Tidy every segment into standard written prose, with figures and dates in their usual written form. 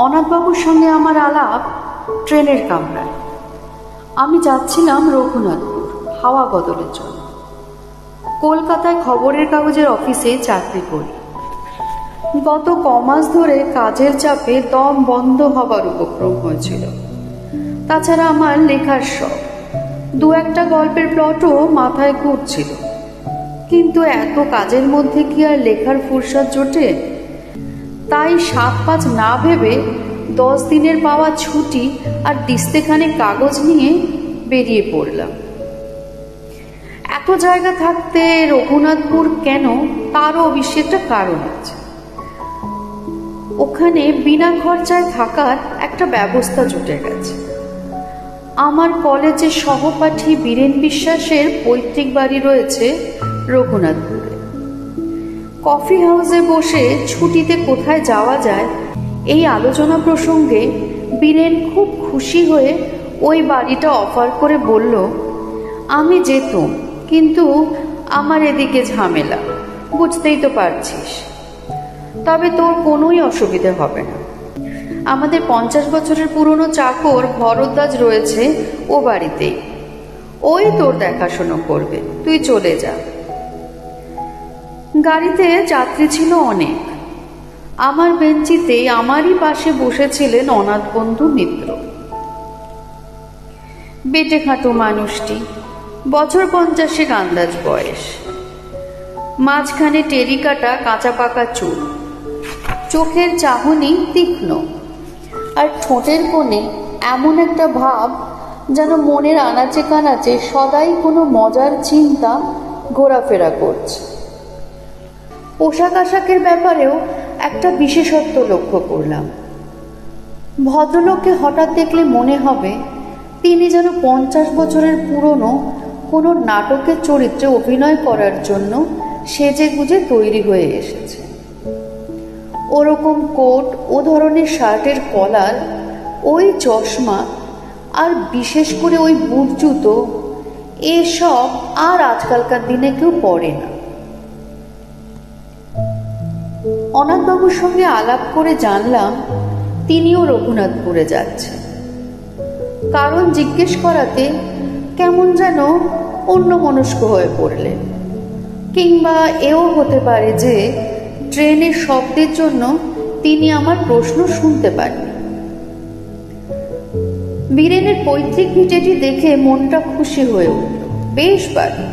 অনাথবাবুর সঙ্গে আমার আলাপ ট্রেনের কামরায়। আমি যাচ্ছিলাম রঘুনাথপুর হাওয়া বদলের জন্য। কলকাতায় খবরের কাগজের অফিসে চাকরি করি। গত কমাস ধরে কাজের চাপে দম বন্ধ হবার উপক্রম হয়েছিল। তাছাড়া আমার লেখার শখ, দু একটা গল্পের প্লটও মাথায় ঘুরছিল। কিন্তু এত কাজের মধ্যে কি আর লেখার ফুরসত জোটে? তাই 7-5 না ভেবে 10 দিনের পাওয়া ছুটি আর দিস্তেখানে কাগজ নিয়ে বেরিয়ে পড়লাম। এত জায়গা থাকতে রঘুনাথপুর কেন, তারও অবশ্যই একটা কারণ আছে। ওখানে বিনা খরচায় থাকার একটা ব্যবস্থা জুটে গেছে। আমার কলেজের সহপাঠী বীরেন বিশ্বাসের পৈতৃক বাড়ি রয়েছে রঘুনাথপুরে। কফি হাউসে বসে ছুটিতে কোথায় যাওয়া যায় এই আলোচনা প্রসঙ্গে বীরেন খুব খুশি হয়ে ওই বাড়িটা অফার করে বলল, আমি যেতুম, কিন্তু আমার এদিকে ঝামেলা, বুঝতেই তো পারছিস। তবে তোর কোনোই অসুবিধে হবে না। আমাদের 50 বছরের পুরনো চাকর ভরদ্বাজ রয়েছে ও বাড়িতেই, ওই তোর দেখাশোনা করবে, তুই চলে যা। গাড়িতে যাত্রী ছিল অনেক। আমার বেঞ্চিতে আমারই পাশে বসেছিলেন অনাথ বন্ধু মিত্র। বেটে খাটো মানুষটি, বছর 50 আন্দাজ বয়স, মাঝখানে টেরিকাটা কাঁচা পাকা চুল, চোখের চাহনি তীক্ষ্ণ, আর ঠোঁটের কোণে এমন একটা ভাব যেন মনের আনাচে কানাচে সদাই কোনো মজার চিন্তা ঘোরাফেরা করছে। পোশাক আশাকের ব্যাপারেও একটা বিশেষত্ব লক্ষ্য করলাম। ভদ্রলোককে হঠাৎ দেখলে মনে হবে তিনি যেন 50 বছরের পুরনো কোনো নাটকের চরিত্রে অভিনয় করার জন্য সেজে গুজে তৈরি হয়ে এসেছে। ওরকম কোট, ও ধরনের শার্টের কলার, ওই চশমা, আর বিশেষ করে ওই বুট জুতো, এসব আর আজকালকার দিনে কেউ পরে না। অনাথবাবুর সঙ্গে আলাপ করে জানলাম তিনিও রঘুনাথপুরে যাচ্ছেন। কারণ জিজ্ঞেস করাতে কেমন যেন অন্যমনস্ক হয়ে পড়লেন। কিংবা এও হতে পারে যে ট্রেনের শব্দের জন্য তিনি আমার প্রশ্ন শুনতে পাননি। বীরেনের পৈতৃক ভিটেটি দেখে মনটা খুশি হয়ে উঠল। বেশ বাড়ি,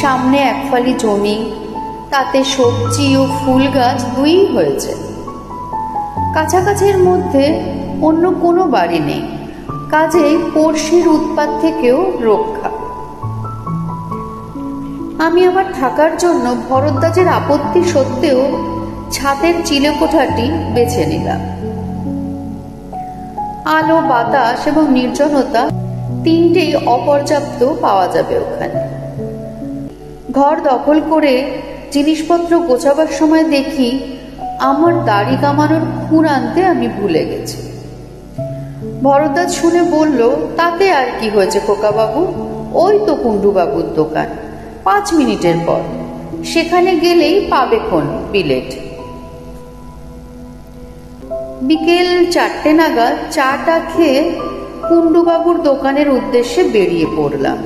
সামনে একফালি জমি, তাতে সবজি ও ফুল গাছ দুই হয়েছে। কাছাকাছির মধ্যে অন্য কোনো বাড়ি নেই, কাজেই পড়শির উৎপাত থেকেও রক্ষা। আমি আমার থাকার জন্য ভরদ্বাজের আপত্তি সত্ত্বেও ছাদের চিলেকোঠাটি বেছে নিলাম। আলো, বাতাস এবং নির্জনতা তিনটেই অপর্যাপ্ত পাওয়া যাবে ওখানে। ঘর দখল করে জিনিসপত্র গোছাবার সময় দেখি আমার দাড়ি কামানোর খুর আনতে আমি ভুলে গেছি। ভরদ্বাজ শুনে বলল, তাতে আর কি হয়েছে খোকাবাবু, ওই তো কুণ্ডুবাবুর দোকান, 5 মিনিটের পর, সেখানে গেলেই পাবে খন বিলেট। বিকেল 4টে নাগাদ চাটা খেয়ে কুণ্ডুবাবুর দোকানের উদ্দেশ্যে বেরিয়ে পড়লাম।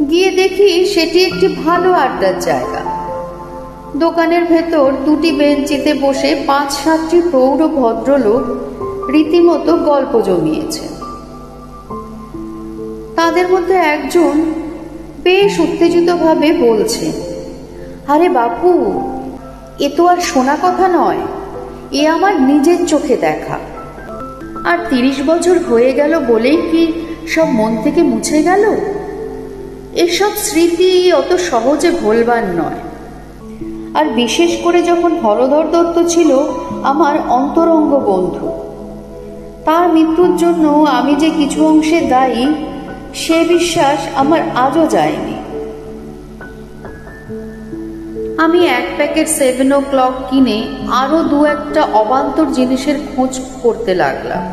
গিয়ে দেখি সেটি একটি ভালো আড্ডার জায়গা। দোকানের ভেতর 2টি বেঞ্চিতে বসে 5-7টি প্রৌঢ় ভদ্রলোক রীতিমতো গল্প জমিয়েছে। তাদের মধ্যে একজন বেশ উত্তেজিতভাবে বলছে, আরে বাপু, এ তো আর শোনা কথা নয়, এ আমার নিজের চোখে দেখা। আর 30 বছর হয়ে গেল বলেই কি সব মন থেকে মুছে গেল? এসব স্মৃতি অত সহজে ভোলবার নয়। আর বিশেষ করে যখন হরধর দত্ত ছিল আমার অন্তরঙ্গ বন্ধু, তার মৃত্যুর জন্য আমি যে কিছু অংশে দায়ী সে বিশ্বাস আমার আজও যায়নি। আমি 1 প্যাকেট 7 o'clock কিনে আরো 2-একটা অবান্তর জিনিসের খোঁজ করতে লাগলাম।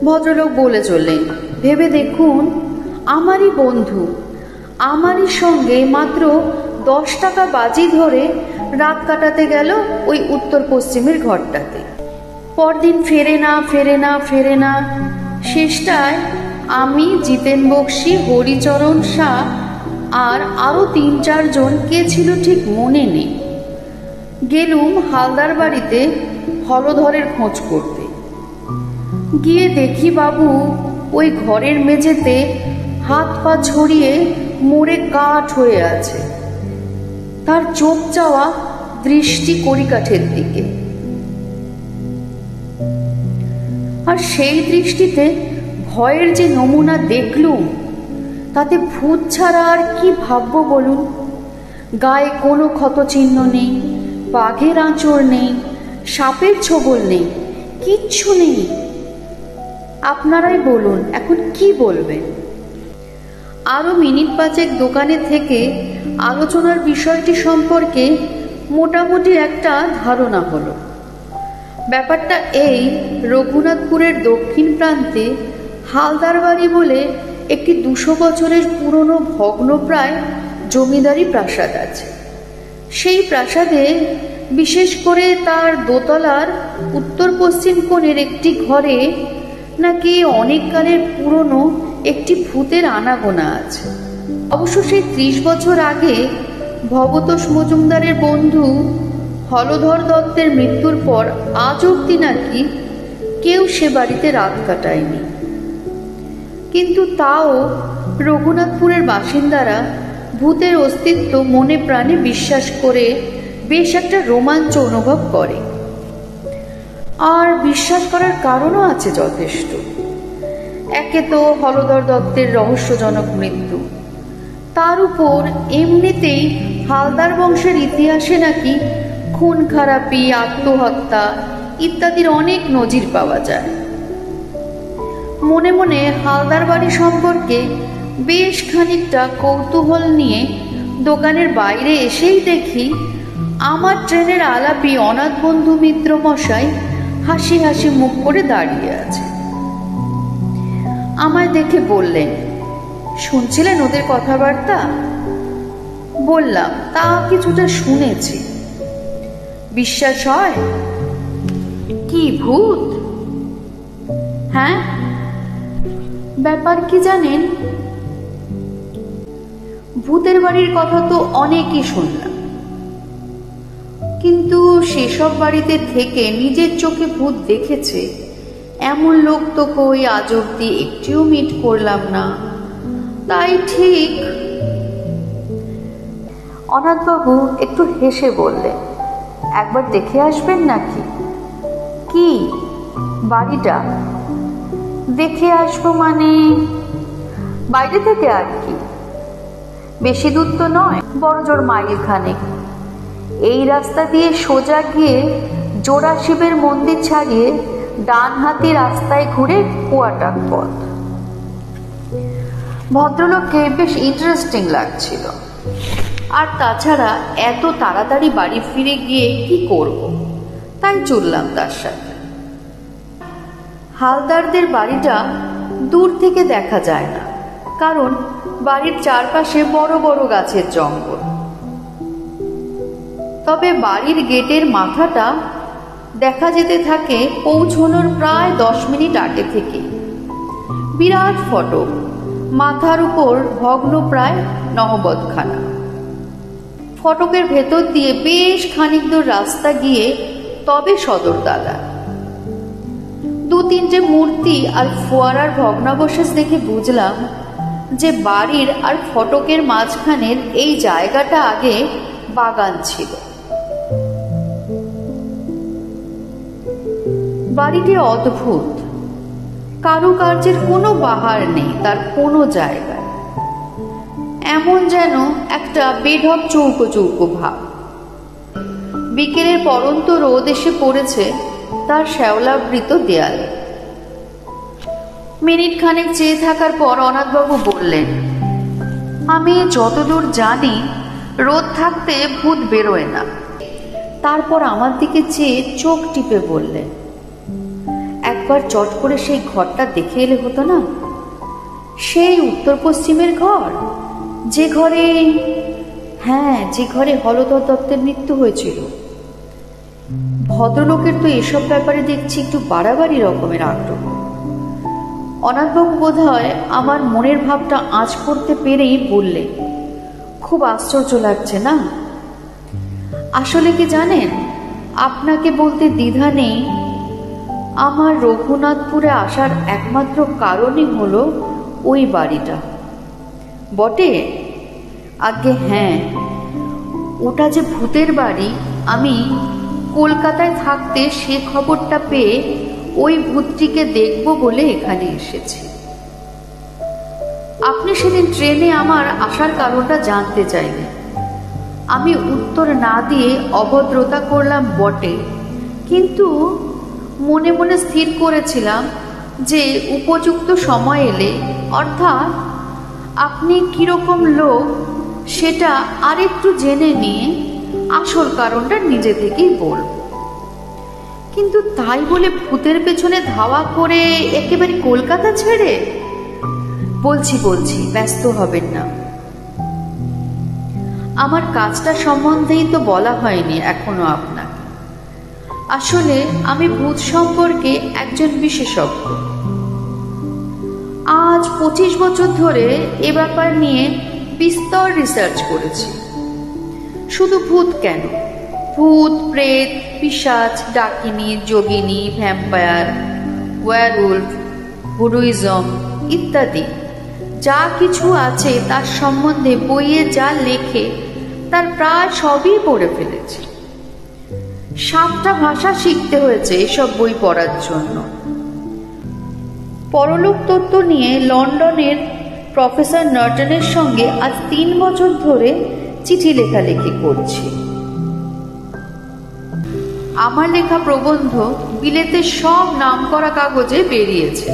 ভদ্রলোক বলে চললেন, ভেবে দেখুন, আমারই বন্ধু আমারই সঙ্গে মাত্র 10 টাকা বাজি ধরে রাত কাটাতে গেল ওই উত্তর পশ্চিমের ঘরটাতে। পরদিন ফেরে না ফেরে না ফেরে না। শেষটায় আমি, জিতেন বক্সি, হরিচরণ শাহ আর আরো ৩-৪ জন কে ছিল ঠিক মনে নেই, গেলুম হালদার বাড়িতে হলধরের খোঁজ করতে। গিয়ে দেখি বাবু ওই ঘরের মেঝেতে হাত পা ছড়িয়ে মরে কাঠ হয়ে আছে, তার চোখ চাওয়া দৃষ্টি কড়িকাঠের দিকে। আর সেই দৃষ্টিতে ভয়ের যে নমুনা দেখলুম, তাতে ভূত ছাড়া আর কি ভাববো বলুন। গায়ে কোনো ক্ষতচিহ্ন নেই, বাঘের আঁচড় নেই, সাপের ছোবল নেই, কিচ্ছু নেই। আপনারাই বলুন এখন কি বলবেন। আরো মিনিট ৫ দোকানে থেকে আলোচনার বিষয়টি সম্পর্কে মোটামুটি একটা ধারণা হলো। ব্যাপারটা এই, রঘুনাথপুরের দক্ষিণ প্রান্তে হালদার বাড়ি বলে একটি ২০০ বছরের পুরনো ভগ্নপ্রায় জমিদারি প্রাসাদ আছে। সেই প্রাসাদে বিশেষ করে তার দোতলার উত্তর পশ্চিম কোণের একটি ঘরে নাকি অনেককালের পুরনো একটি ভূতের আনাগোনা আছে। অবশ্য সেই ৩০ বছর আগে ভবতোষ মজুমদারের বন্ধু হলধর দত্তের মৃত্যুর পর আজ অবধি নাকি কেউ সে বাড়িতে রাত কাটায়নি। কিন্তু তাও রঘুনাথপুরের বাসিন্দারা ভূতের অস্তিত্ব মনে প্রাণে বিশ্বাস করে বেশ একটা রোমাঞ্চ অনুভব করে। আর বিশ্বাস করার কারণও আছে যথেষ্ট। একে তো হলধর দত্তের রহস্যজনক মৃত্যু, তার উপর এমনিতেই হালদার বংশের ইতিহাসে নাকি খুন খারাপি, আত্মহত্যা ইত্যাদির অনেক নজির পাওয়া যায়। মনে মনে হালদার বাড়ি সম্পর্কে বেশ খানিকটা কৌতূহল নিয়ে দোকানের বাইরে এসেই দেখি আমার ট্রেনের আলাপি অনাথ বন্ধু মিত্র মশাই হাসি হাসি মুখ করে দাঁড়িয়ে আছে। আমায় দেখে বললেন, শুনছিলেন ওদের কথাবার্তা? বললাম, তা কিছুটা শুনেছি। বিশ্বাস হয়? কি ভূত? হ্যাঁ। ব্যাপার কি জানেন, ভূতের বাড়ির কথা তো অনেকই শুনলাম, কিন্তু সেসব বাড়িতে থেকে নিজের চোখে ভূত দেখেছে এমন লোক তো কই আজ অব্দি একটিও মিট করলাম না। তাই ঠিক। অনাথবাবু একটু হেসে বললেন, একবার দেখে আসবেন নাকি? কি? বাড়িটা দেখে আসবো মানে? বাইরে থেকে আর কি, বেশি দূর তো নয়, বড় জোর মাইল খানেক। এই রাস্তা দিয়ে সোজা গিয়ে জোড়া শিবের মন্দির ছাড়িয়ে ডান হাতি রাস্তায় ঘুরে কুয়াটাক পথ। ভদ্রলোককে বেশ ইন্টারেস্টিং লাগছিল। আর তাছাড়া এত তাড়াতাড়ি বাড়ি ফিরে গিয়ে কি করব, তাই চললাম তার সাথে। হালদারদের বাড়িটা দূর থেকে দেখা যায় না, কারণ বাড়ির চারপাশে বড় বড় গাছের জঙ্গল। তবে বাড়ির গেটের মাথাটা দেখা যেতে থাকে পৌঁছানোর প্রায় 10 মিনিট আগে থেকে। বিরাট ফটক, মাথার উপর ভগ্ন প্রায় নহবতখানা। ফটকের ভেতর দিয়ে বেশ খানিক দূর রাস্তা গিয়ে তবে সদর দালা। 2-3টে মূর্তি আর ফোয়ারার ভগ্নাবশেষ দেখে বুঝলাম যে বাড়ির আর ফটকের মাঝখানের এই জায়গাটা আগে বাগান ছিল। বাড়িটি অদ্ভুত, কারুকার্যের কোনো বাহার নেই তার কোনো জায়গায়। এমন যেন একটা বেঢপ চৌকো চৌকো ভাব। বিকেলের পরন্ত রোদ এসে পড়েছে তার শ্যাওলাবৃত দেয়ালে। মিনিট খানেক চেয়ে থাকার পর অনাথবাবু বললেন, আমি যতদূর জানি রোদ থাকতে ভূত বেরোয় না। তারপর আমার দিকে চেয়ে চোখ টিপে বললেন, একবার চট করে সেই ঘরটা দেখে এলে হতো না? সেই উত্তর পশ্চিমের ঘর, যে ঘরে। হ্যাঁ, যে ঘরে হলধর দত্তের মৃত্যু হয়েছিল। ভদ্রলোকের তো এসব ব্যাপারে দেখছি একটু বাড়াবাড়ি রকমের আগ্রহ। অনাথবাবু বোধ হয় আমার মনের ভাবটা আঁচ করতে পেরেই বললেন, খুব আশ্চর্য লাগছে না? আসলে কি জানেন, আপনাকে বলতে দ্বিধা নেই, আমার রঘুনাথপুরে আসার একমাত্র কারণই হলো ওই বাড়িটা। বটে? আজ্ঞে হ্যাঁ, ওটা যে ভূতের বাড়ি, আমি কলকাতায় থাকতে সে খবরটা পেয়ে ওই ভূতটিকে দেখব বলে এখানে এসেছি। আপনি সেদিন ট্রেনে আমার আসার কারণটা জানতে চাইলেন। আমি উত্তর না দিয়ে অভদ্রতা করলাম বটে, কিন্তু মনে মনে স্থির করেছিলাম যে উপযুক্ত সময় এলে, অর্থাৎ আপনি কিরকম লোক সেটা আরেকটু জেনে নিয়ে আসল কারণটা নিজে থেকেই বলব। কিন্তু তাই বলে ভূতের পেছনে ধাওয়া করে একেবারে কলকাতা ছেড়ে? বলছি, ব্যস্ত হবেন না। আমার কাজটা সম্বন্ধেই তো বলা হয়নি এখনো আপনাকে। আসলে আমি ভূত সম্পর্কে একজন বিশেষজ্ঞ। আজ 25 বছর ধরে এ ব্যাপার নিয়ে বিস্তর রিসার্চ করেছি। শুধু ভূত কেন, ভূত, প্রেত, পিশাচ, ডাকিনী, যোগিনী, ভ্যাম্পায়ার, ওয়্যারউলফ, ভুডুইজম ইত্যাদি যা কিছু আছে তার সম্বন্ধে বইয়ে যা লেখে তার প্রায় সবই পড়ে ফেলেছি। 7টা ভাষা শিখতে হয়েছে এসব বই পড়ার জন্য। পরলোক তত্ত্ব নিয়ে লন্ডনের প্রফেসর নর্টনের সঙ্গে আজ 3 বছর ধরে চিঠি লেখালেখি করছি। আমার লেখা প্রবন্ধ বিলেতে সব নামকরা কাগজে বেরিয়েছে।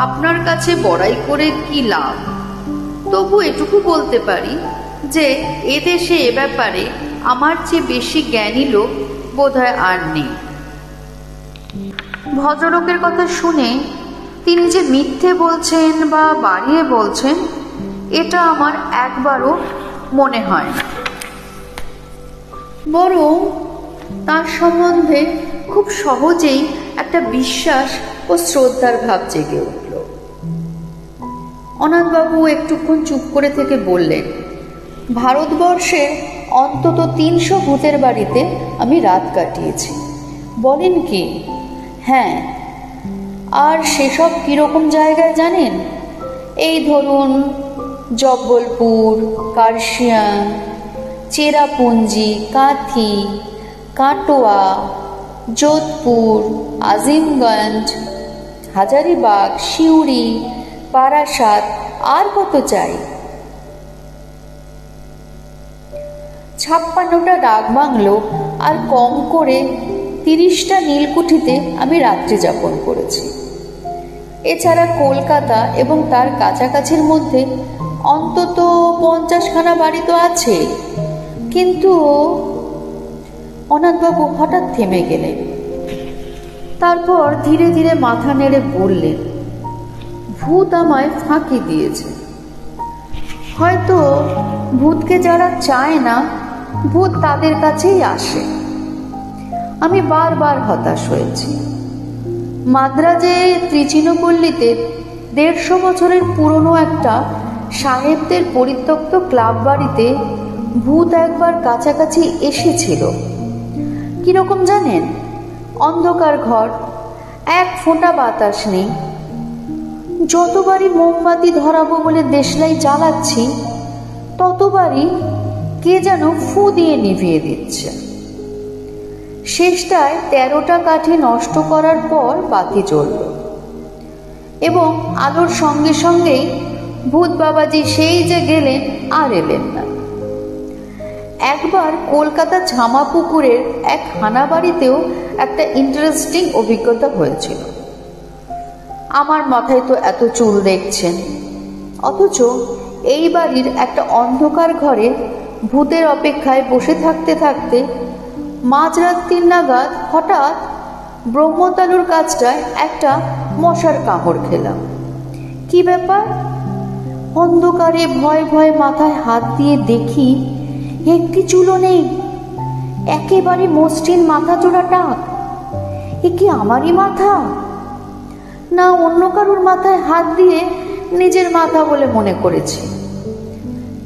আপনার কাছে বড়াই করে কি লাভ? তবু এটুকু বলতে পারি যে এদেশে এ ব্যাপারে আমার চেয়ে বেশি জ্ঞানী লোক বোধহয় আর নেই। ভদ্রলোকের কথা শুনে তিনি যে মিথ্যে বলছেন বা বাড়িয়ে বলছেন এটা আমার একবারও মনে হয় না, বরং তার সম্বন্ধে খুব সহজেই একটা বিশ্বাস ও শ্রদ্ধার ভাব জেগে উঠল। অনাথবাবু একটুক্ষণ চুপ করে থেকে বললেন, ভারতবর্ষে অন্তত 300 ভূতের বাড়িতে আমি রাত কাটিয়েছি। বলেন কি? হ্যাঁ। আর সেসব কিরকম জায়গায় জানেন? এই ধরুন জব্বলপুর, কার্শিয়াং, চেরাপুঞ্জি, কাঁথি, কাটোয়া, যোধপুর, আজিমগঞ্জ, হাজারিবাগ, সিউড়ি, বারাসাত, আর কত চাই? 56টা ডাকবাংলো আর কম করে 30টা নীলকুঠিতে আমি রাত্রি যাপন করেছি। এছাড়া কলকাতা এবং তার কাছাকাছির মধ্যে অন্তত 50খানা বাড়ি তো আছে। কিন্তু অনাথবাবু হঠাৎ থেমে গেলেন। তারপর ধীরে ধীরে মাথা নেড়ে বললেন, ভূত আমায় ফাঁকি দিয়েছে। হয়তো ভূতকে যারা চায় না, ভূত তাদের কাছেই আসে। আমি বারবার হতাশ হয়েছি। মাদ্রাজে ত্রিচিনপল্লীতে 150 বছরের পুরনো একটা সাহেবদের পরিত্যক্ত ক্লাব বাড়িতে ভূত একবার কাছাকাছি এসেছিল। কিরকম জানেন? অন্ধকার ঘর, এক ফোঁটা বাতাস নেই। যতবারই মোমবাতি ধরাবো বলে দেশলাই জ্বালাচ্ছি, ততবারই কে যেন ফু দিয়ে নিভিয়ে দিচ্ছে। শেষটায় 13টা কাঠি নষ্ট করার পর বাতি জ্বলল এবং আলোর সঙ্গে সঙ্গেই ভূত বাবাজি সেই যে গেলেন আর এলেন না। একবার কলকাতা ঝামাপুকুরের এক হানাবাড়িতেও একটা ইন্টারেস্টিং অভিজ্ঞতা হয়েছিল। আমার মাথায় তো এত চুল দেখছেন, অথচ এই বাড়ির একটা অন্ধকার ঘরে ভূতের অপেক্ষায় বসে থাকতে থাকতে মাঝরাত 3 নাগাদ হঠাৎ ব্রহ্মতালুর কাছটায় একটা মশার কামড় খেলাম। কি ব্যাপার? অন্ধকারে ভয় ভয় মাথায় হাত দিয়ে দেখি একটি চুলও নেই, একেবারে মসৃণ মাথা জোড়া টাক। এ কি আমারই মাথা, না অন্য কারুর মাথায় হাত দিয়ে নিজের মাথা বলে মনে করেছি?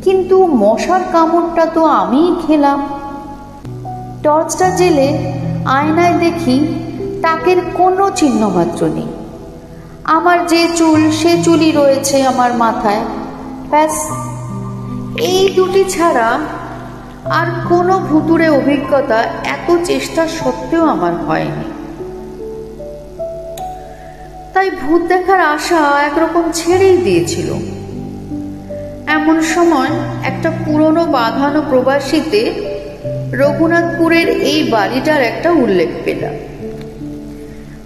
কিন্তু মশার কামড়টা তো আমিই খেলাম। টর্চটা জেলে আয়নায় দেখি টাকের কোনো চিহ্ন মাত্র নেই। আমার যে চুল সে চুলই রয়েছে আমার মাথায়, ব্যাস। এই দুটি ছাড়া আর কোনো ভুতুড়ে অভিজ্ঞতা এত চেষ্টা সত্ত্বেও আমার হয়নি। তাই ভূত দেখার আশা একরকম ছেড়েই দিয়েছিল। এমন সময় একটা পুরনো বাঁধানো প্রবাসীতে রঘুনাথপুরের এই বাড়িটার একটা উল্লেখ পেলাম।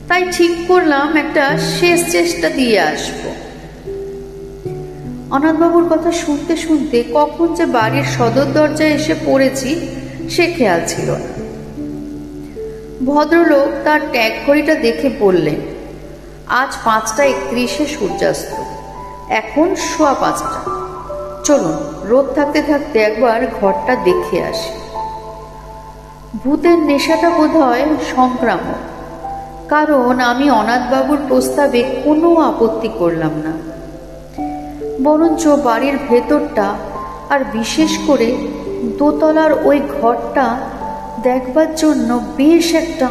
তাই ঠিক করলাম একটা শেষ চেষ্টা দিয়ে আসব। অনাথবাবুর কথা শুনতে শুনতে কখন যে বাড়ির সদর দরজায় এসে পড়েছি সে খেয়াল ছিল না। ভদ্রলোক তার ট্যাগ ঘড়িটা দেখে বললেন, আজ 5:31 সূর্যাস্ত, এখন 5:15। চলুন, রোদ থাকতে থাকতে একবার ঘরটা দেখে আসি। ভূতের নেশাটা বোধহয় সংক্রামক, কারণ আমি অনাথবাবুর প্রস্তাবে কোনো আপত্তি করলাম না। বরঞ্চ বাড়ির ভেতরটা আর বিশেষ করে দোতলার ওই ঘরটা দেখবার জন্য বেশ একটা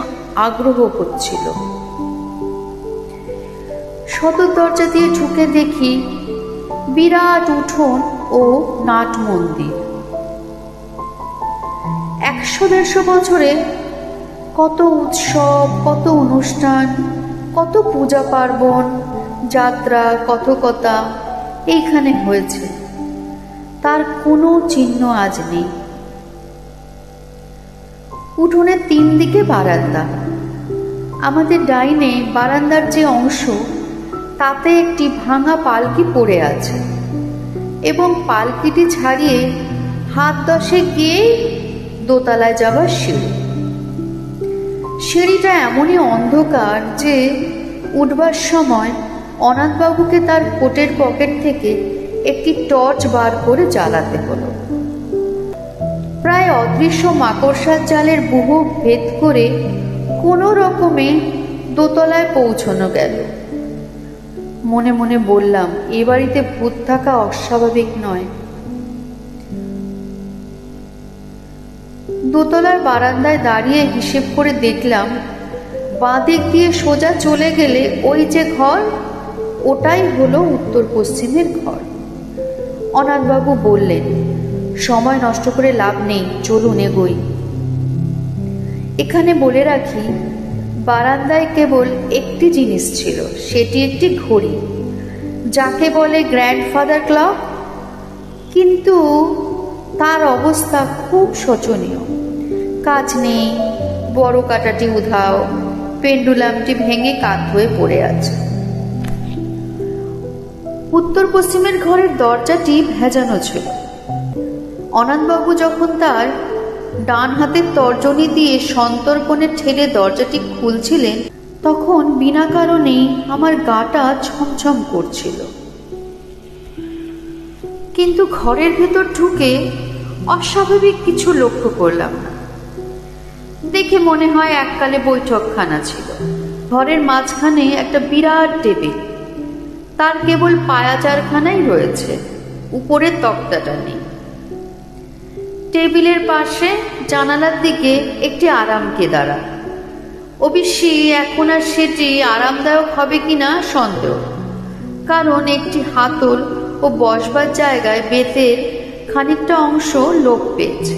আগ্রহ হচ্ছিল। সদর দরজা দিয়ে ঢুকে দেখি বিরাট উঠোন ও নাট মন্দির। 100-150 বছরে কত উৎসব, কত অনুষ্ঠান, কত পূজা পার্বণ, যাত্রা, কথকতা এইখানে হয়েছে, তার কোনো চিহ্ন আজ নেই। উঠোনের 3 দিকে বারান্দা। আমাদের ডাইনে বারান্দার যে অংশ, তাতে একটি ভাঙা পালকি পড়ে আছে এবং পালকিটি ছাড়িয়ে হাত 10 গিয়ে দোতলায় যাবার সিঁড়ি। সিঁড়িটা এমনই অন্ধকার যে উঠবার সময় অনাথবাবুকে তার কোটের পকেট থেকে একটি টর্চ বার করে জ্বালাতে হলো। প্রায় অদৃশ্য মাকড়সার জালের বুহ ভেদ করে কোনো রকমে দোতলায় পৌঁছানো গেল। মনে মনে বললাম, এ বাড়িতে ভূত থাকা অস্বাভাবিক নয়। দোতলার বারান্দায় দাঁড়িয়ে হিসেব করে দেখলাম, বাঁদিক দিয়ে সোজা চলে গেলে ওই যে ঘর, ওটাই হলো উত্তর পশ্চিমের ঘর। অনাথবাবু বললেন, সময় নষ্ট করে লাভ নেই, চলুন এগোই। এখানে বলে রাখি, বারান্দায় কেবল একটি জিনিস ছিল, সেটি একটি ঘড়ি, যাকে বলে গ্র্যান্ডফাদার ক্লক। কিন্তু তার অবস্থা খুব শোচনীয়। কাজ নেই, বড় কাঁটাটি উধাও, পেন্ডুলামটি ভেঙে কাত হয়ে পড়ে আছে। উত্তর পশ্চিমের ঘরের দরজাটি ভেজানো ছিল। অনাথবাবু যখন তার ডান হাতের তর্জনী দিয়ে সন্তর্পণে ঠেলে দরজাটি খুলছিলেন, তখন বিনা কারণেই আমার গাটা ছমছম করছিল। কিন্তু ঘরের ভেতর ঢুকে অস্বাভাবিক কিছু লক্ষ্য করলাম না। দেখে মনে হয় এককালে বৈঠকখানা ছিল। ঘরের মাঝখানে একটা বিরাট টেবিল, তার কেবল পায়াচারখানাই রয়েছে, উপরের তক্তাটা নেই। টেবিলের পাশে জানালার দিকে একটি আরাম কেদারা। অবশ্যই এখন আর সেটি আরামদায়ক হবে কিনা সন্দেহ, কারণ একটি হাতল ও বসবার জায়গায় বেতের খানিকটা অংশ লোপ পেয়েছে।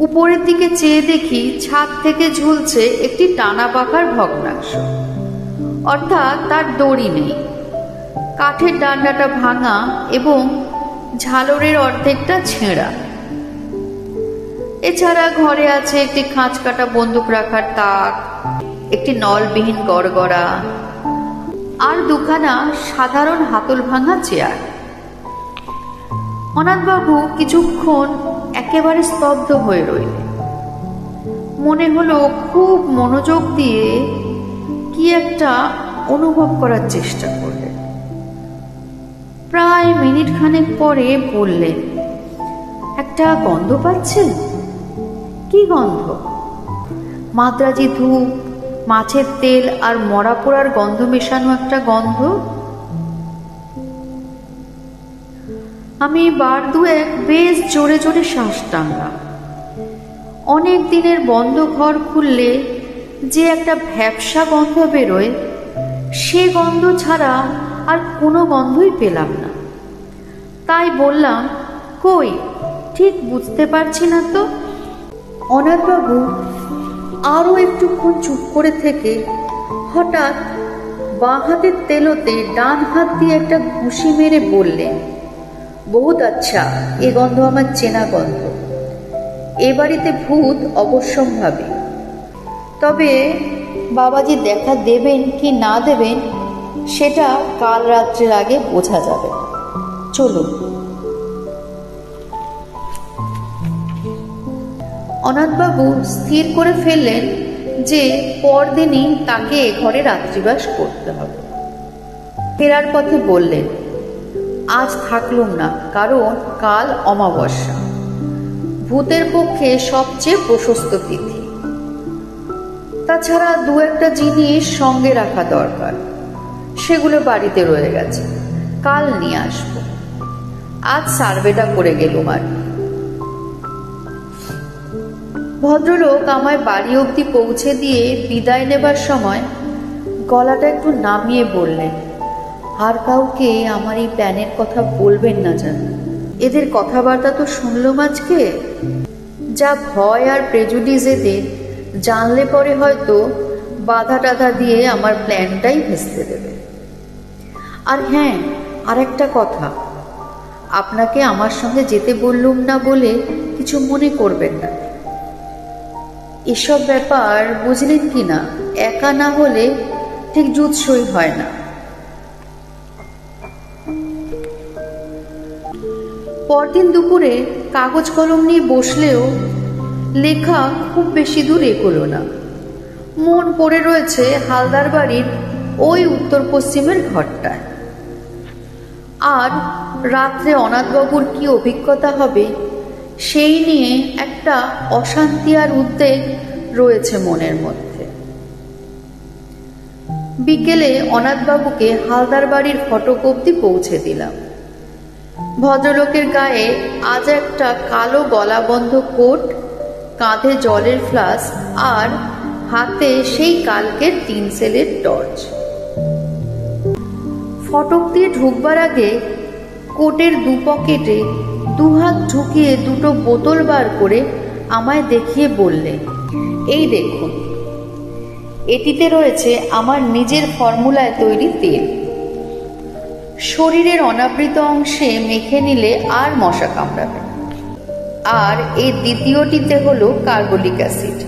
উপরের দিকে চেয়ে দেখি ছাদ থেকে ঝুলছে একটি টানা পাখার ভগ্নাংশ, অর্থাৎ তার দড়ি নেই। কাঠের ডান্ডাটা ভাঙা এবং ঝালরের অর্ধেকটা ছেঁড়া। এছাড়া ঘরে আছে একটি খাঁচ কাটা বন্দুক রাখার তাক, একটি নলবিহীন গড়গড়া, আর দুখানা সাধারণ হাতল ভাঙা চেয়ার। অনাথবাবু কিছুক্ষণ একেবারে স্তব্ধ হয়ে রইলেন। মনে হলো খুব মনোযোগ দিয়ে কি একটা অনুভব করার চেষ্টা করলেন। প্রায় মিনিট খানেক পরে বললেন, একটা গন্ধ পাচ্ছেন? কি গন্ধ? মাদ্রাজি ধূপ, মাছের তেল আর মরা পোড়ার গন্ধ মেশানো একটা গন্ধ। আমি বার দুয়েক বেশ জোরে জোরে শ্বাস টানলাম। অনেক দিনের বন্ধ ঘর খুললে যে একটা ভ্যাপসা গন্ধ বেরোয়, সে গন্ধ ছাড়া আর কোনো গন্ধই পেলাম না। তাই বললাম, কই, ঠিক বুঝতে পারছি না তো। অনাথবাবু আরও একটুক্ষণ চুপ করে থেকে হঠাৎ বাঁ হাতের তেলোতে ডান হাত দিয়ে একটা ঘুষি মেরে বললেন, বহুত আচ্ছা, এ গন্ধ আমার চেনা গন্ধ। এ বাড়িতে ভূত অবশ্যম্ভাবী। তবে বাবাজি দেখা দেবেন কি না দেবেন সেটা কাল রাত্রের আগে বোঝা যাবে। চলুন। অনাথবাবু স্থির করে ফেললেন যে পরদিনই তাকে এ ঘরে রাত্রিবাস করতে হবে। ফেরার পথে বললেন, আজ থাকলুম না, কারণ কাল অমাবস্যা, ভূতের পক্ষে সবচেয়ে প্রশস্ত তিথি। তাছাড়া দু একটা জিনিস সঙ্গে রাখা দরকার, সেগুলো বাড়িতে রয়ে গেছে, কাল নিয়ে আসবো। আজ সার্ভেটা করে গেলুম আর। ভদ্রলোক আমায় বাড়ি অবধি পৌঁছে দিয়ে বিদায় নেবার সময় গলাটা একটু নামিয়ে বললেন, আর কাউকে আমার এই প্ল্যানের কথা বলবেন না যেন। এদের কথাবার্তা তো শুনলাম আজকে, যা ভয় আর প্রেজুডিস এদের, জানলে পরে হয়তো বাধা টাধা দিয়ে আমার প্ল্যানটাই ভেস্তে দেবে। আর হ্যাঁ, আর একটা কথা, আপনাকে আমার সঙ্গে যেতে বললুম না বলে কিছু মনে করবেন না। এসব ব্যাপার বুঝলেন কি না, একা না হলে ঠিক জুৎসই হয় না। পরদিন দুপুরে কাগজ কলম নিয়ে বসলেও লেখা খুব বেশি দূর এগোলো না। মন পড়ে রয়েছে হালদার বাড়ির ওই উত্তর পশ্চিমের ঘরটায়। আর রাত্রে অনাথবাবুর কি অভিজ্ঞতা হবে সেই নিয়ে একটা অশান্তি আর উদ্বেগ রয়েছে মনের মধ্যে। বিকেলে অনাথবাবুকে হালদার বাড়ির ফটক অবধি পৌঁছে দিলাম। ভদ্রলোকের গায়ে আজ একটা কালো গলাবন্ধ কোট, কাঁধে জলের ফ্লাস্ক আর হাতে সেই কালকের 3 সেলের টর্চ। ফটক দিয়ে ঢুকবার আগে কোটের 2 পকেটে 2 হাত ঢুকিয়ে 2টো বোতল বার করে আমায় দেখিয়ে বললেন, এই দেখুন, এটিতে রয়েছে আমার নিজের ফর্মুলায় তৈরি তেল। শরীরের অনাবৃত অংশে মেখে নিলে আর মশা কামড়াবে। আর এই দ্বিতীয়টিতে হলো কার্বলিক অ্যাসিড,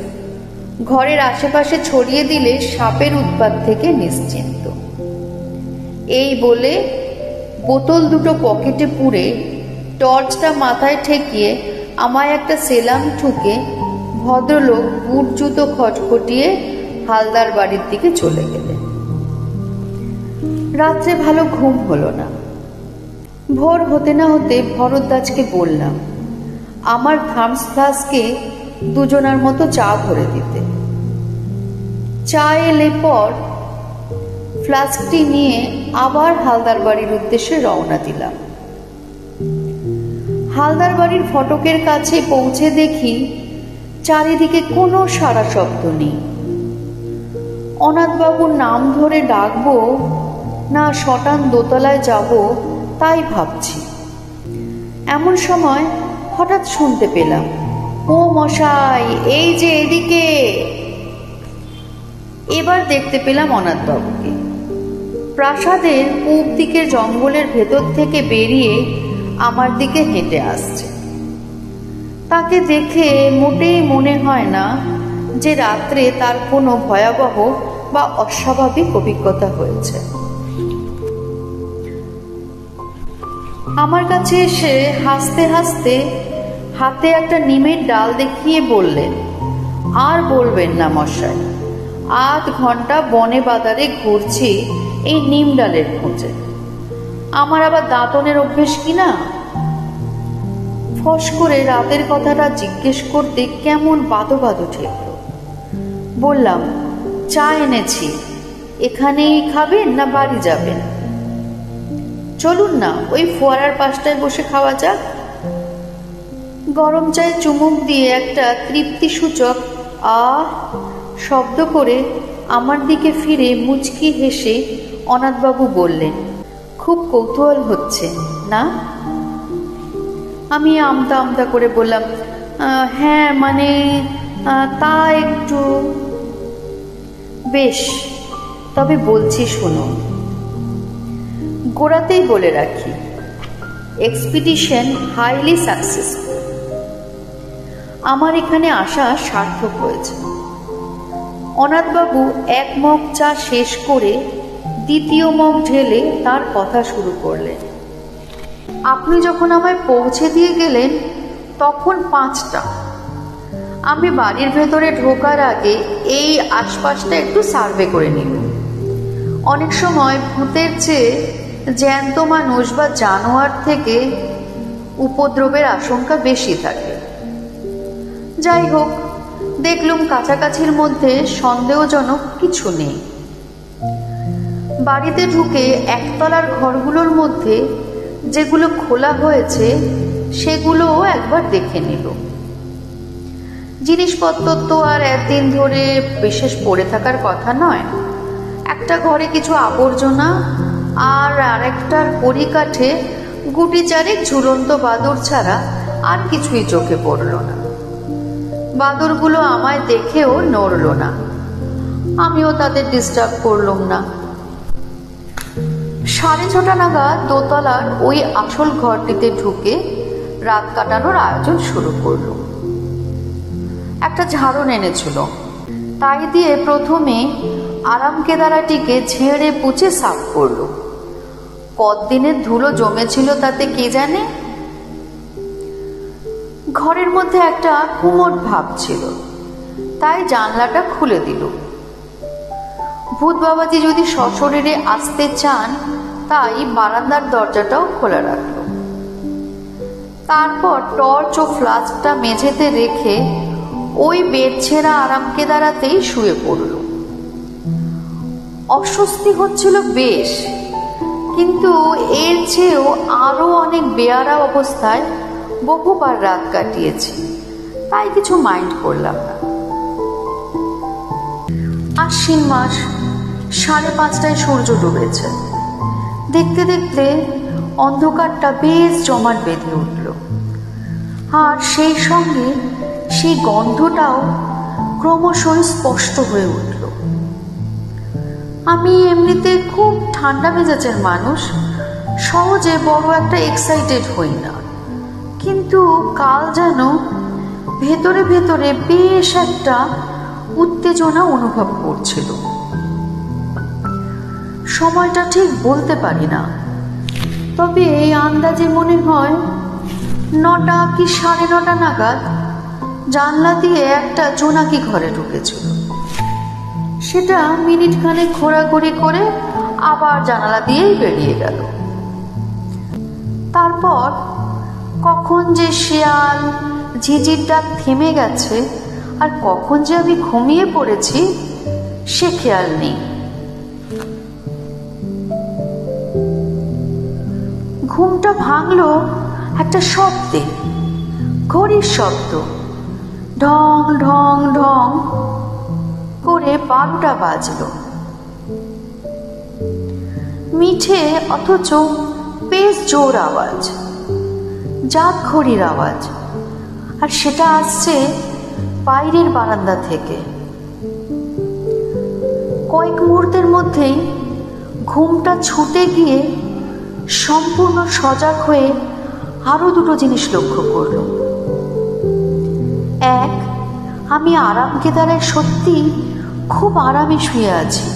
ঘরের আশেপাশে ছড়িয়ে দিলে সাপের উৎপাত থেকে নিশ্চিন্ত। এই বলে বোতল 2টো পকেটে পুরে টর্চটা মাথায় ঠেকিয়ে আমায় একটা সেলাম ঠুকে ভদ্রলোক বুট জুতো খটখটিয়ে হালদার বাড়ির দিকে চলে গেলেন। রাত্রে ভালো ঘুম হলো না। ভোর হতে না হতে ভরদ্বাজকে বললাম আমার থামস ফ্লাস্কে 2 জনার মতো চা ভরে দিতে। চা এলে পর ফ্লাস্কটি নিয়ে আবার হালদার বাড়ির উদ্দেশ্যে রওনা দিলাম। হালদার বাড়ির ফটকের কাছে পৌঁছে দেখি চারিদিকে কোনো সাড়া শব্দ নেই। অনাথবাবুর নাম ধরে ডাকবো না শটান দোতলায় যাব তাই ভাবছি। এমন সময় হঠাৎ শুনতে পেলাম, ও মশাই, এই যে এদিকে। এবার দেখতে পেলাম অনাথবাবুকে। প্রাসাদের পূব দিকের জঙ্গলের ভেতর থেকে বেরিয়ে আমার দিকে হেঁটে আসছে। তাকে দেখে মোটেই মনে হয় না যে রাত্রে তার কোনো ভয়াবহ বা অস্বাভাবিক অভিজ্ঞতা হয়েছে। আমার কাছে এসে হাসতে হাসতে হাতে একটা নিমের ডাল দেখিয়ে বললেন, আর বলবেন না মশাই, আধ ঘন্টা বনে বাজারে ঘুরছি এই নিম ডালের খোঁজে। আমার আবার দাঁতনের অভ্যেস কিনা। ফস করে রাতের কথাটা জিজ্ঞেস করতে কেমন বাদো বাদো ঠেকল। বললাম, চা এনেছি, এখানেই খাবেন না বাড়ি যাবেন? চলুন না, ওই ফোয়ারার পাশটায় বসে খাওয়া যাক। গরম চায়ে চুমুক দিয়ে একটা তৃপ্তিসূচক আহ শব্দ করে আমার দিকে ফিরে মুচকি হেসে অনাথবাবু বললেন, খুব কৌতূহল হচ্ছে না? আমি আমতা আমতা করে বললাম, হ্যাঁ মানে তা একটু। বেশ, তবে বলছি শোনো। গোড়াতেই বলে রাখি, এক্সপিডিশন হাইলি সাকসেসফুল। আমার এখানে আসা সার্থক হয়েছে। অনাথবাবু এক মগ চা শেষ করে দ্বিতীয় মগ ঢেলে তার কথা শুরু করলেন। আপনি যখন আমায় পৌঁছে দিয়ে গেলেন তখন 5টা। আমি বাড়ির ভেতরে ঢোকার আগে এই আশপাশটা একটু সার্ভে করে নিব। অনেক সময় ভূতের চেয়ে জ্যান্ত মানুষ বা জানোয়ার থেকে উপদ্রবের আশঙ্কা বেশি থাকে। যাই হোক, দেখলুম কাছাকাছির মধ্যে সন্দেহজনক কিছু নেই। বাড়িতে ঢুকে একতলার ঘরগুলোর মধ্যে যেগুলো খোলা হয়েছে সেগুলোও একবার দেখে নিল। জিনিসপত্র তো আর একদিন ধরে বিশেষ পড়ে থাকার কথা নয়। একটা ঘরে কিছু আবর্জনা আর আরেকটার পরিকাঠে গুটি চারেক ঝুলন্ত বাদুড় ছাড়া আর কিছুই চোখে পড়ল না। বাদুড়গুলো আমায় দেখেও নড়ল না, আমিও তাদের ডিস্টার্ব করলাম না। 6:30 নাগাদ দোতলার ওই আসল ঘরটিতে ঢুকে রাত কাটানোর আয়োজন শুরু করল। একটা ঝাড়ন এনেছিল, তাই দিয়ে প্রথমে আরাম কেদারাটিকে ঝেড়ে পুছে সাফ করল। কতদিনের ধুলো জমেছিল তাতে কে জানে। ঘরের মধ্যে একটা কুমোট ভাব ছিল, তাই জানলাটা খুলে দিল। ভূত বাবাজি যদি সশরীরে আসতে চান তাই বারান্দার দরজাটাও খোলা রাখল। তারপর টর্চ ও ফ্লাস্কটা মেঝেতে রেখে ওই বেড ছেঁড়া আরাম কেদারাতেই শুয়ে পড়ল। অস্বস্তি হচ্ছিল বেশ, কিন্তু এর চেয়েও আরো অনেক বেয়ারা অবস্থায় বহুবার রাত কাটিয়েছি, তাই কিছু মাইন্ড করলাম না। আশ্বিন মাস, 5:30টায় সূর্য ডুবেছে। দেখতে দেখতে অন্ধকারটা বেশ জমাট বেঁধে উঠল, আর সেই সঙ্গে সেই গন্ধটাও ক্রমশই স্পষ্ট হয়ে উঠল। আমি এমনিতে খুব ঠান্ডা মেজাজের মানুষ, সহজে বড় একটা এক্সাইটেড হই না, কিন্তু কাল যেন ভেতরে ভেতরে বেশ একটা উত্তেজনা অনুভব করছিল। সময়টা ঠিক বলতে পারি না, তবে এই আন্দাজে মনে হয় 9টা কি 9:30 নাগাদ জানলা দিয়ে একটা জোনাকি ঘরে ঢুকেছিল। সেটা মিনিট খানেক ঘোরাঘুরি করে আবার জানালা দিয়েই বেরিয়ে গেল। তারপর কখন যে শিয়াল ঝিঝির ডাক থেমে গেছে আর কখন যে আমি ঘুমিয়ে পড়েছি সে খেয়াল নেই। ঘুমটা ভাঙলো একটা শব্দে, ঘড়ির শব্দ। ঢং ঢং ঢং করে 12টা বাজলো। মিঠে অথচ বেশ জোর আওয়াজ, জাত ঘড়ির আওয়াজ, আর সেটা আসছে বাইরের বারান্দা থেকে। কয়েক মুহূর্তের মধ্যেই ঘুমটা ছুটে গিয়ে সম্পূর্ণ সজাগ হয়ে আরো 2টো জিনিস লক্ষ্য করল। এক, আমি আরাম কেদারায় সত্যি খুব আরামে শুয়ে আছি।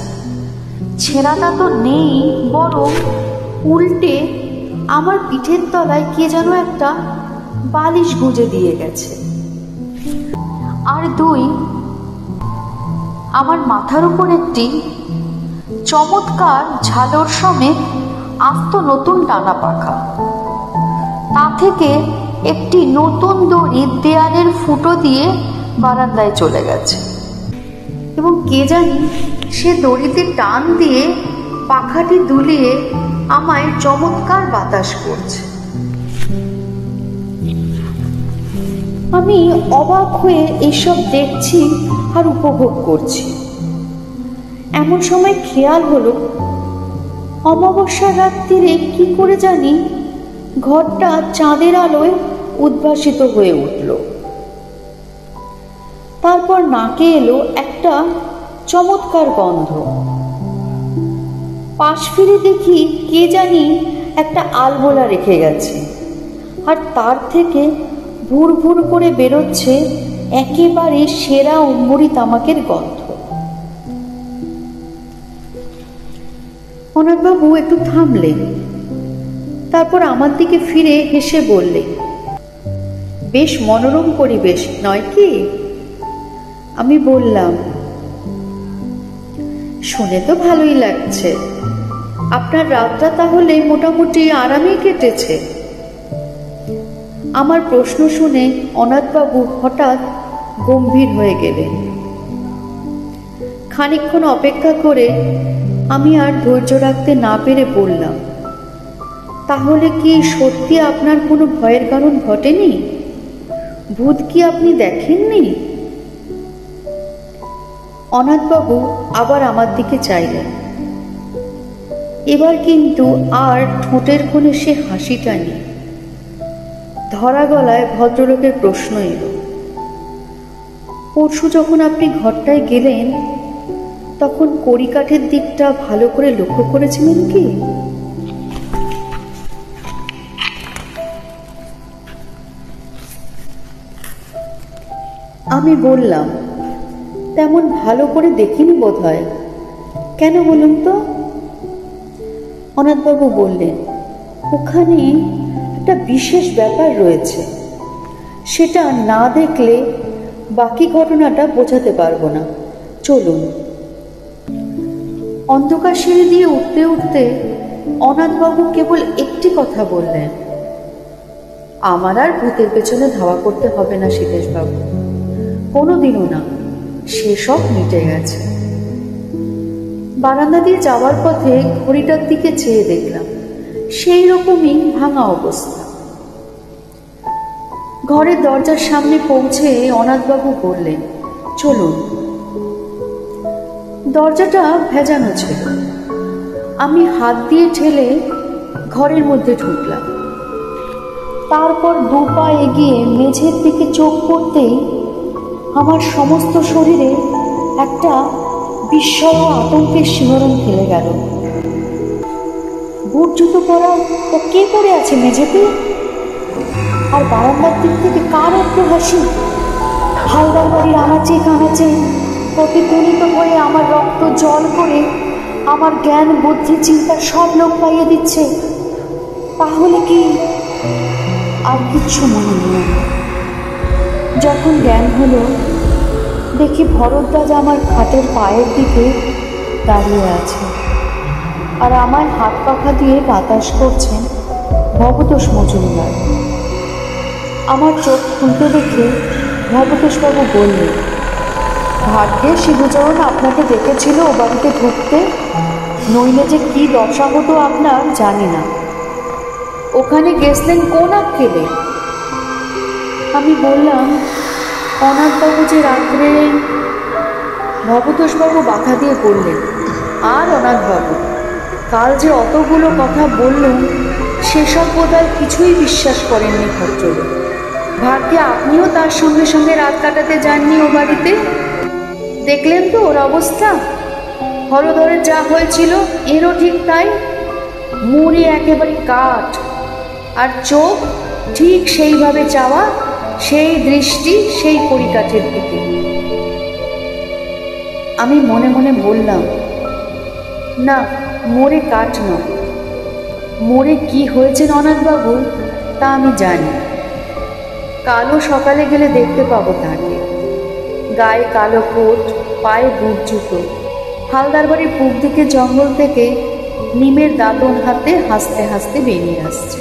ছেঁড়াটা তো নেই, বরং উল্টে আমার পিঠের তলায় কে যেন একটা বালিশ গুঁজে দিয়ে গেছে। আর 2, আমার মাথার উপর একটি চমৎকার ঝালর সমেত আস্ত নতুন টানা পাখা। তা থেকে একটি নতুন দড়ি দেয়ালের ফুটো দিয়ে বারান্দায় চলে গেছে এবং কে জানি সে দড়িতে টান দিয়ে পাখাটি দুলিয়ে আমায় চমৎকার বাতাস করছে। আমি অবাক হয়ে এসব দেখছি আর উপভোগ করছি। এমন সময় খেয়াল হলো অমাবস্যার রাত্রিরে কি করে জানি ঘরটা চাঁদের আলোয় উদ্ভাসিত হয়ে উঠল। তারপর নাকে এলো একটা চমৎকার গন্ধ। পাশ ফিরে দেখি কে জানি একটা আলবোলা রেখে গেছে, আর তার থেকে ভুর ভুর করে বেরোচ্ছে একেবারে সেরা অম্বরী তামাকের গন্ধ। অনাথবাবু একটু থামলেন, তারপর আমার দিকে ফিরে হেসে বললেন, বেশ মনোরম পরিবেশ নয় কি? আমি বললাম, শুনে তো ভালোই লাগছে। আপনার রাতটা তাহলে মোটামুটি আরামেই কেটেছে। আমার প্রশ্ন শুনে অনাথবাবু হঠাৎ গম্ভীর হয়ে গেলেন। খানিকক্ষণ অপেক্ষা করে আমি আর ধৈর্য রাখতে না পেরে বললাম, তাহলে কি সত্যি আপনার কোনো ভয়ের কারণ ঘটেনি? ভূত কি আপনি দেখেননি? অনাথবাবু আবার আমার দিকে চাইলেন। এবার কিন্তু আর ঠোঁটের কোণে সে হাসিটা নেই। ধরা গলায় ভদ্রলোকের প্রশ্ন এলো, পরশু যখন আপনি ঘরটায় গেলেন তখন কড়িকাঠের দিকটা ভালো করে লক্ষ্য করেছিলেন কি? আমি বললাম, তেমন ভালো করে দেখিনি বোধহয়। কেন বলুন তো? অনাথবাবু বললেন, ওখানে একটা বিশেষ ব্যাপার রয়েছে, সেটা না দেখলে বাকি ঘটনাটা বোঝাতে পারবো না। চলুন। অন্ধকার সিঁড়ি দিয়ে উঠতে উঠতে অনাথবাবু কেবল একটি কথা বললেন, আমার আর ভূতের পেছনে ধাওয়া করতে হবে না সীতেশবাবু, কোনোদিনও না, সেসব মিটে গেছে। বারান্দা দিয়ে যাওয়ার পথে ঘড়িটার দিকে চেয়ে দেখলাম সেই রকমই ভাঙা অবস্থা। ঘরের দরজার সামনে পৌঁছে অনাথবাবু বললেন, চলুন। দরজাটা ভেজানো ছিল। আমি হাত দিয়ে ঠেলে ঘরের মধ্যে ঢুকলাম। তারপর দু পা এগিয়ে মেঝের দিকে চোখ পড়তেই আমার সমস্ত শরীরে একটা বিস্ময় ও আতঙ্কের শিহরণ খেলে গেল। বুট জুতো পরা ও কে পড়ে আছে মেঝেতে? আর বারান্দার দিক থেকে কার একটু হাসি? হালদার বাড়ির আনাচে কানাচে প্রতিধ্বনিত হয়ে আমার রক্ত জল করে আমার জ্ঞান বুদ্ধি চিন্তা সব লোক পাইয়ে দিচ্ছে। তাহলে কি? আর কিচ্ছু মনে নেই। যখন জ্ঞান হলো, দেখি ভরদ্বাজ আমার খাটের পায়ের দিকে দাঁড়িয়ে আছে, আর আমার হাত পাখা দিয়ে বাতাস করছেন ভবতোষ মজুমদার। আমার চোখ খুলতে দেখে ভবতোষবাবু বললেন, ভাগ্যে শিবচরণ আপনাকে ডেকেছিল ও বাড়িতে ঢুকতে, নইলে যে কি দশা হতো আপনার জানি না। ওখানে গেছলেন কোন আক্কেলে? আমি বললাম, অনাথবাবু যে রাত্রে। ভবতোষবাবু বাধা দিয়ে বললেন, আর অনাথবাবু, কাল যে অতগুলো কথা বললুম সেসব বোধহয় কিছুই বিশ্বাস করেননি ভদ্রলোক। ভাগ্যে আপনিও তার সঙ্গে সঙ্গে রাত কাটাতে যাননি ও বাড়িতে। দেখলেন তো ওর অবস্থা? হরধরের যা হয়েছিল এরও ঠিক তাই। মুড়ে একেবারে কাঠ, আর চোখ ঠিক সেইভাবে চাওয়া, সেই দৃষ্টি সেই কড়িকাঠের দিকে। আমি মনে মনে বললাম, না, মোড়ে কাঠ নয়। মোড়ে কি হয়েছে অনাথবাবু তা আমি জানি। কালো সকালে গেলে দেখতে পাবো তাকে। গায়ে কালো কোট, পায়ে বুট জুতো, হালদার বাড়ির পূব দিকে জঙ্গল থেকে নিমের দাঁতন হাতে হাসতে হাসতে বেরিয়ে আসছে।